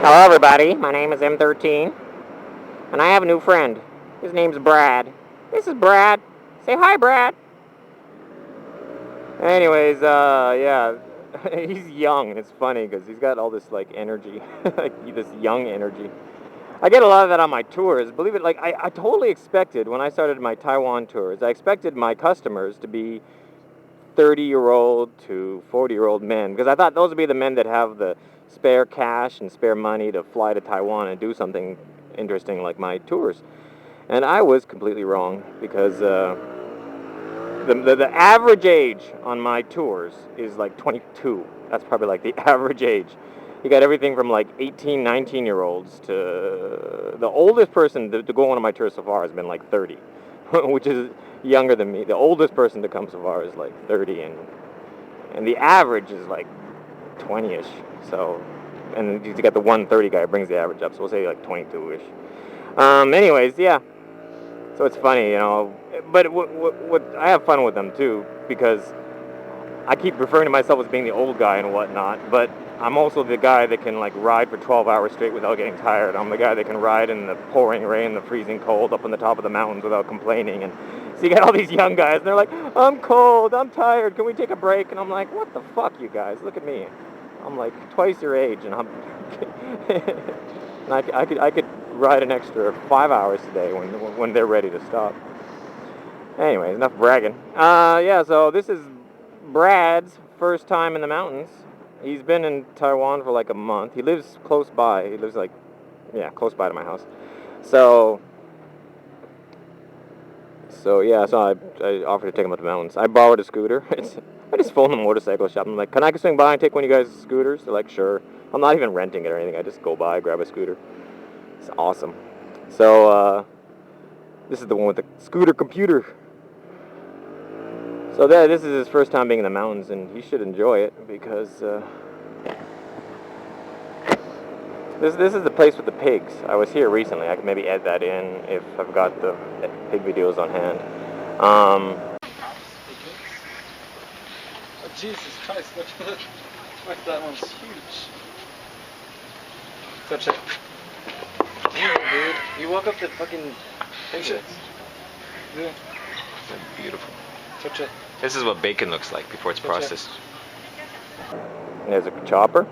Hello, everybody. My name is M13, and I have a new friend. His name's Brad. This is Brad. Say hi, Brad. Anyways, yeah, he's young, and it's funny because he's got all this like energy, like this young energy. I get a lot of that on my tours. Believe it, like I totally expected when I started my Taiwan tours. I expected my customers to be 30-year-old to 40-year-old men because I thought those would be the men that have the spare cash and spare money to fly to Taiwan and do something interesting like my tours. And I was completely wrong because the average age on my tours is like 22. That's probably like the average age. You got everything from like 18, 19-year-olds to the oldest person to go on one of my tours so far has been like 30, which is younger than me. The oldest person to come so far is like 30, and the average is like 20-ish. So, and you got the 130 guy who brings the average up. So we'll say like 22-ish. Anyways, yeah. So it's funny, you know. But what I have fun with them too because I keep referring to myself as being the old guy and whatnot, but I'm also the guy that can like ride for 12 hours straight without getting tired. I'm the guy that can ride in the pouring rain, the freezing cold, up on the top of the mountains without complaining. And so you got all these young guys, and they're like, "I'm cold, I'm tired. Can we take a break?" And I'm like, "What the fuck, you guys? Look at me. I'm like twice your age, and I'm and I could ride an extra 5 hours today when they're ready to stop." Anyways, enough bragging. Yeah. So this is Brad's first time in the mountains. He's been in Taiwan for like a month. He lives close by. He lives like, yeah, close by to my house. So, so I offered to take him up to the mountains. I borrowed a scooter. I just phoned the motorcycle shop. I'm like, can I swing by and take one of you guys' scooters? They're like, sure. I'm not even renting it or anything. I just go by, grab a scooter. It's awesome. So, this is the one with the scooter computer. So this is his first time being in the mountains, and he should enjoy it because this is the place with the pigs. I was here recently. I could maybe add that in if I've got the pig videos on hand. Oh, Jesus Christ, look, that one's huge. Touch it. Damn, dude. You woke up the fucking Touch it. Yeah. They're beautiful. Touch it. This is what bacon looks like before it's processed. There's a chopper.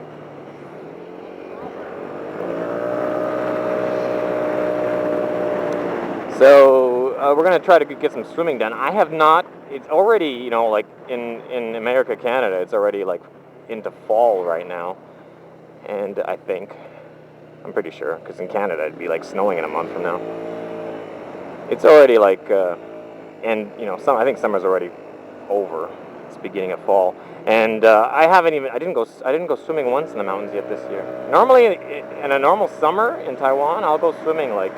So we're gonna try to get some swimming done. I have not. It's already, you know, like in America, Canada, it's already like into fall right now, and I'm pretty sure, because in Canada it'd be like snowing in a month from now. It's already like, and you know, I think summer's already over. It's beginning of fall, and I didn't go swimming once in the mountains yet this year. Normally, in a normal summer in Taiwan, I'll go swimming like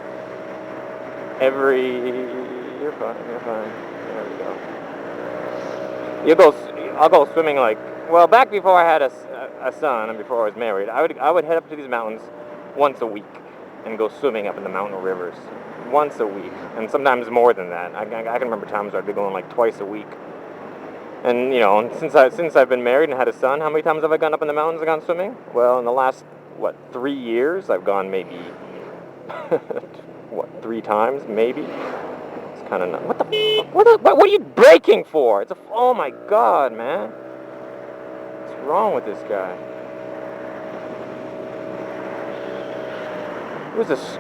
You're fine. You're fine. There we go. I'll go swimming like. Well, back before I had a son and before I was married, I would head up to these mountains once a week and go swimming up in the mountain rivers once a week, and sometimes more than that. I can remember times where I'd be going like twice a week. And you know, since I've been married and had a son, how many times have I gone up in the mountains and gone swimming? Well, in the last 3 years, I've gone maybe 3 times maybe. It's kind of what the what are you braking for? Oh my god, man! What's wrong with this guy? Who's this?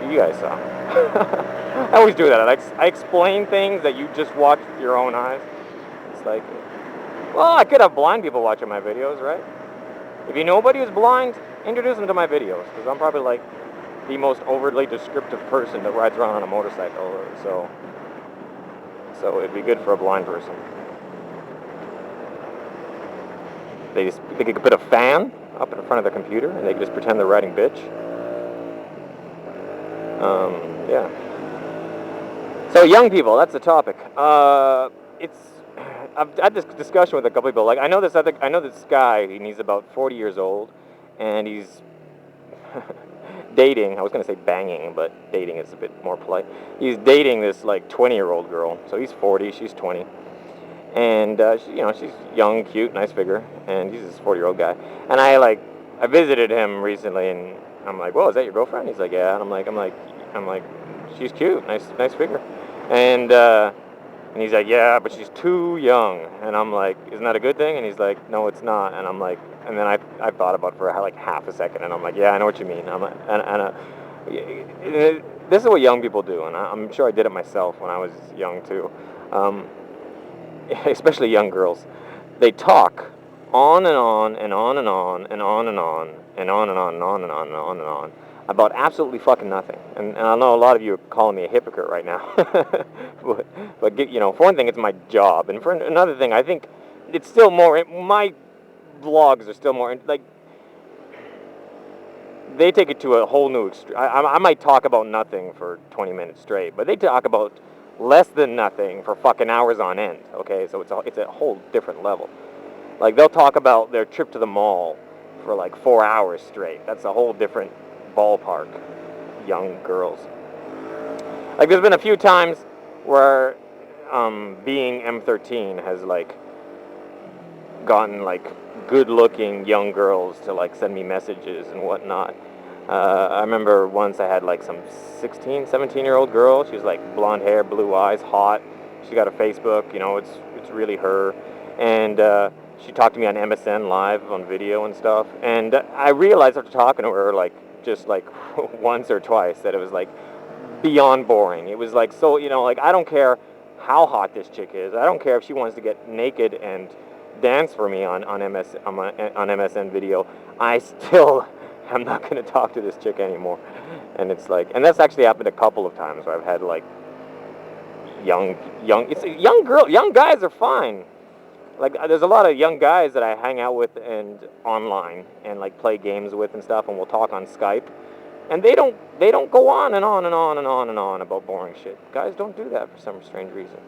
You guys saw. I always do that. I explain things that you just watch with your own eyes. It's like, well, I could have blind people watching my videos, right? If you know nobody who's blind, introduce them to my videos, because I'm probably like the most overtly descriptive person that rides around on a motorcycle. So it'd be good for a blind person. They could put a fan up in front of their computer, and they could just pretend they're riding bitch. Yeah. So young people, that's the topic. I've had this discussion with a couple people. Like I know this guy, and he's about 40 years old, and he's dating. I was gonna say banging, but dating is a bit more polite. He's dating this like 20-year-old girl. So he's 40, she's 20, and she's young, cute, nice figure, and he's this 40-year-old guy. And I I visited him recently, and I'm like, "Whoa, is that your girlfriend?" He's like, "Yeah." And I'm like, "She's cute, nice figure," and he's like, "Yeah, but she's too young." And I'm like, "Isn't that a good thing?" And he's like, "No, it's not." And I'm like, and then I thought about it for like half a second, and I'm like, "Yeah, I know what you mean." I'm like, this is what young people do, and I'm sure I did it myself when I was young too. Especially young girls, they talk on and on and on and on and on and on and on and on and on and on and on and on about absolutely fucking nothing. And I know a lot of you are calling me a hypocrite right now, but for one thing, it's my job, and for another thing, I think it's still more. My vlogs are still more like they take it to a whole new extreme. I might talk about nothing for 20 minutes straight, but they talk about less than nothing for fucking hours on end. Okay, so it's a whole different level. Like they'll talk about their trip to the mall for like 4 hours straight. That's a whole different ballpark. Young girls. Like there's been a few times where being M13 has like gotten like good-looking young girls to like send me messages and whatnot. I remember once I had like some 16, 17-year-old girl. She was like blonde hair, blue eyes, hot. She got a Facebook. It's really her, and she talked to me on MSN Live on video and stuff. And I realized after talking to her like just like once or twice that it was like beyond boring. It was like so like I don't care how hot this chick is. I don't care if she wants to get naked and dance for me on MSN video. I still am not going to talk to this chick anymore. And it's like, and that's actually happened a couple of times where I've had like young guys are fine. Like there's a lot of young guys that I hang out with and online and like play games with and stuff, and we'll talk on Skype. And they don't go on and on and on and on and on about boring shit. Guys don't do that for some strange reason.